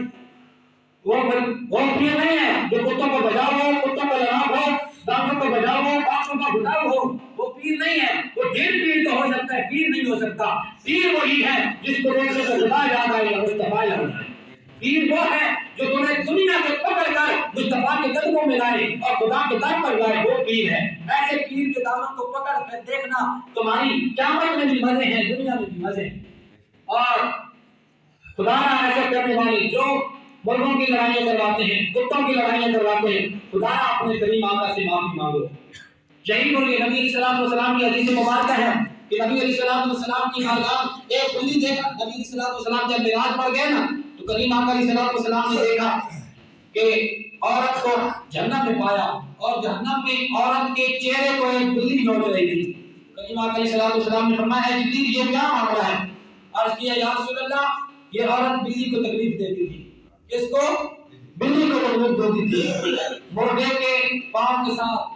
وہ پیر نہیں ہے جو کتوں کو بجاؤ ہو، کتوں کو لڑاؤ ہو، دانتوں کو بجاؤ ہو، آنکھوں کا بجاؤ ہو، وہ پیر نہیں ہے۔ وہ ڈھیر پیر تو ہو سکتا ہے، پیر نہیں ہو سکتا۔ پیر وہی ہے جس کو دیکھ کر خدا یاد آئے یا مصطفیٰ یاد آئے۔ پیر وہ ہے جو تمہیں دنیا سے پکڑ کر مصطفیٰ کے قدموں میں لائے اور خدا کے در پر لائے، وہ پیر ہے۔ ایسے پیر کے دامن کو پکڑ کر دیکھنا تمہاری قیامت میں بھی مزے ہیں، دنیا میں بھی مزے ہیں۔ اور خدا نہ ایسے کرنے والے جو مرغوں کی لڑائیاں کرواتے ہیں، کتوں کی لڑائیاں کرواتے ہیں، خدا اپنے کریم آقا سے معافی مانگو۔ یہی بولیے نبی علیہ السلام کی حدیث مبارکہ ہے کہ نبی علیہ السلام کی خاندان ایک بلی دیکھا، نبی علیہ السلام جب معراج پر گئے نا تو کریم آقا علیہ السلام نے دیکھا کہ عورت کو جہنم میں پایا اور جہنم میں عورت کے چہرے کو ایک بلی نوچ رہی تھی۔ کریم آقا علیہ السلام نے فرمایا ہے جبریل یہ کیا معاملہ ہے؟ عرض کیا یا رسول اللہ یہ عورت بلی کو تکلیف دیتی تھی۔ کس کو؟ بلی کو تکلیف دیتی تھی۔ مرغے کے پاؤں کے ساتھ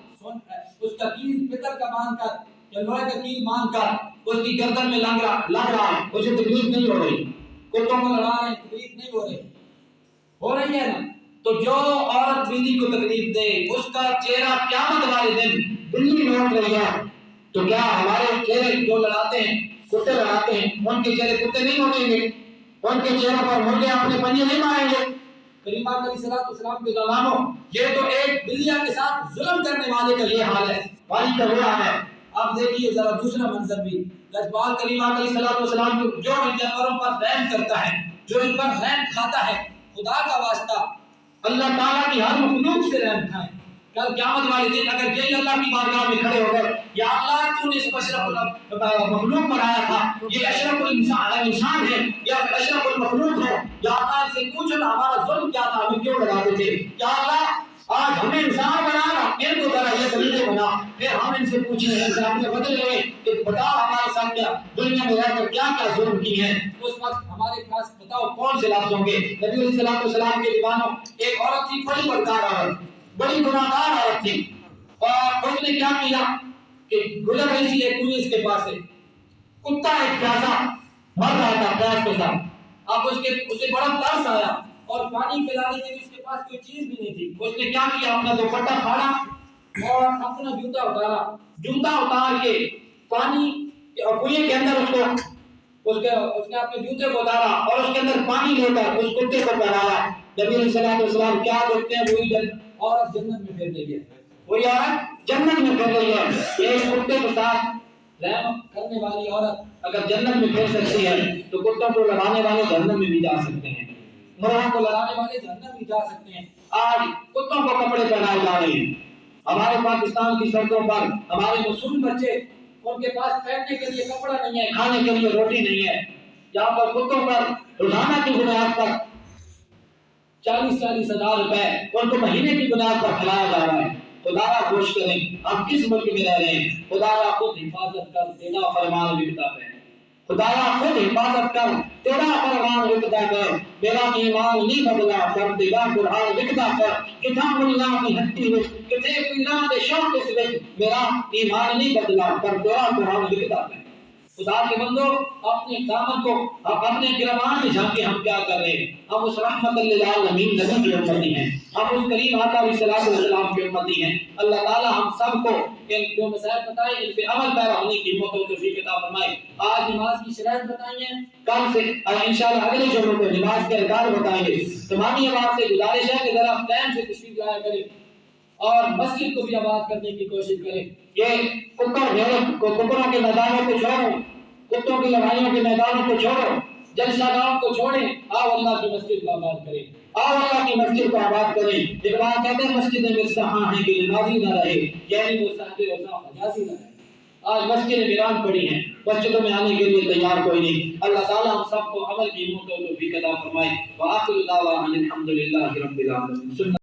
اس کا کیل پتر کا مان کر یا لوہے کا کیل مان کر اس کی گردن میں لگ رہا ہے، اسے تکلیف نہیں ہو رہی، کتوں کو لڑا رہے ہیں تکلیف نہیں ہو رہی ہے نا۔ تو جو عورت بلی کو تکلیف دے اس کا چہرہ قیامت والے دن بلی نوچ رہی ہے، تو کیا ہمارے چہرے جو لڑاتے ہیں کتے لڑاتے ہیں ان کے چہرے کتے نہیں نوچیں گے؟ ان کے چہروں پر مرغے اپنے پنجے نہیں ماریں گے؟ کریم آقا علیہ السلام کے غلاموں، یہ تو ایک بلیا کے ساتھ ظلم کرنے والے کا یہ حال ہے، والی کا وہ حال ہے۔ اب دیکھیے ذرا دوسرا منظر بھی، لجپال کریم آقا علیہ السلام جو ان جانوروں پر رحم کرتا ہے، جو ان پر رحم کھاتا ہے، خدا کا واسطہ اللہ تعالیٰ کی ہر مخلوق سے رحم کھائے۔ کل قیامت والے دن اگر یہی اللہ کی بارگاہ میں کھڑے ہو گئے، یا اللہ تو نے اس اشرف مخلوق بنایا تھا، یہ اشرف انسان ہے یا اشرف المخلوق ہے، یا اللہ سے پوچھو نا ہمارا ظلم کیا تھا، ہمیں کیوں لگاتے تھے؟ یا اللہ آج ہمیں انسان بنانا، ان کو ذرا یہ دلیلیں بنا، پھر ہم ان سے پوچھیں ان سے اپنے بدلے لیں کہ بتاؤ ہمارے ساتھ کیا دنیا میں رہ کر کیا کیا ظلم کی ہیں۔ اس وقت ہمارے پاس بتاؤ کون سے لفظ ہوں گے؟ نبی علیہ السلام کے دیوانوں، ایک عورت تھی بڑی بدکار عورت، بڑی گناہگار عورت تھی، اور اس نے کیا کیا کہ گزر رہی تھی ایک کنویں اس کے پاس سے، کتا ایک پیاسا مر رہا تھا پیاس کے ساتھ، اب اسے بڑا ترس آیا اور پانی پلانے کے لیے اس کے پاس کوئی چیز بھی نہیں تھی۔ اس نے کیا کیا اپنا دوپٹہ پھاڑا اور اپنا جوتا اتارا، جوتا اتار کے پانی کنویں کے اندر اس نے اپنے جوتے کو اتارا اور اس کے اندر پانی لے کر اس کتے کو پہنایا۔ نبی علیہ السلام کیا دیکھتے ہیں وہی عورت جنت میں پھر گئی ہے، وہی عورت جنت میں پھر گئی ہے۔ ایک کتے کے ساتھ رحم کرنے والی عورت اگر جنت میں پھر سکتی ہے تو کتوں کو لڑانے والے جہنم میں بھی جا سکتے ہیں، مرغوں کو لڑانے والے جہنم بھی جا سکتے ہیں۔ آج کتوں کو کپڑے پہنائے جا رہے ہیں ہمارے پاکستان کی سڑکوں پر، ہمارے معصوم بچے ان کے پاس پہننے کے لیے کپڑا نہیں ہے، کھانے کے لیے روٹی نہیں ہے، یہاں پر کتوں پر روزانہ کی بنیاد پر 40,000 روپے ان کو مہینے کی بنیاد پر کھلایا جا رہا ہے۔ خدا را خوش کریں، ہم کس ملک میں رہ رہے ہیں؟ خدا را خود حفاظت کر، تیرا فرمان لکھتا ہے، خدا را خود حفاظت کر، تیرا فرمان لکھتا ہے، میرا ایمان نہیں بدلا کر، تیرا قرآن لکھتا ہے، کتاب اللہ کی ہستی میں کتے پیران دے شوق اس وقت، میرا ایمان نہیں بدلا کر، تیرا قرآن لکھتا ہے۔ خدا کے بندو اپنے دامن کو اپنے گرمان میں جھانکے ہم کیا کر رہے ہیں؟ ہم اس رحمت للعالمین نبی کی امتی ہیں، ہم اس کریم آقا علیہ السلام کی امتی ہیں۔ اللہ تعالی ہم سب کو ان جو مسائل بتائے ان پہ عمل پیرا ہونے کی ہمت و توفیق عطا فرمائے۔ آج نماز کی شرائط بتائی ہیں، کل سے انشاءاللہ اگلے جمعے کو نماز کے ارکان بتائیں گے۔ تمامی آباد سے گزارش ہے کہ ذرا ٹائم سے تشریف لایا کریں اور مسجد کو بھی آباد کرنے کی کوشش کریں۔ یہ ککروں کے میدانوں کو چھوڑو، کتوں کی لڑائیوں کے میدانوں کو چھوڑو، جلسہ گاہوں کو چھوڑیں، آؤ اللہ کی مسجد کو آباد کریں، آؤ اللہ کی مسجد کو آباد کریں۔ اقبال کہتے ہیں مسجد میں صحاں ہیں کہ نمازی نہ رہے، یعنی وہ صاحب اوصاف حجازی نہ رہے۔ آج مسجدیں ویران پڑی ہیں، مسجدوں میں آنے کے لیے تیار کوئی نہیں۔ اللہ تعالیٰ ہم سب کو عمل کی ہمت و توفیق عطا فرمائے۔ وآخر دعوانا الحمد للہ رب العالمین۔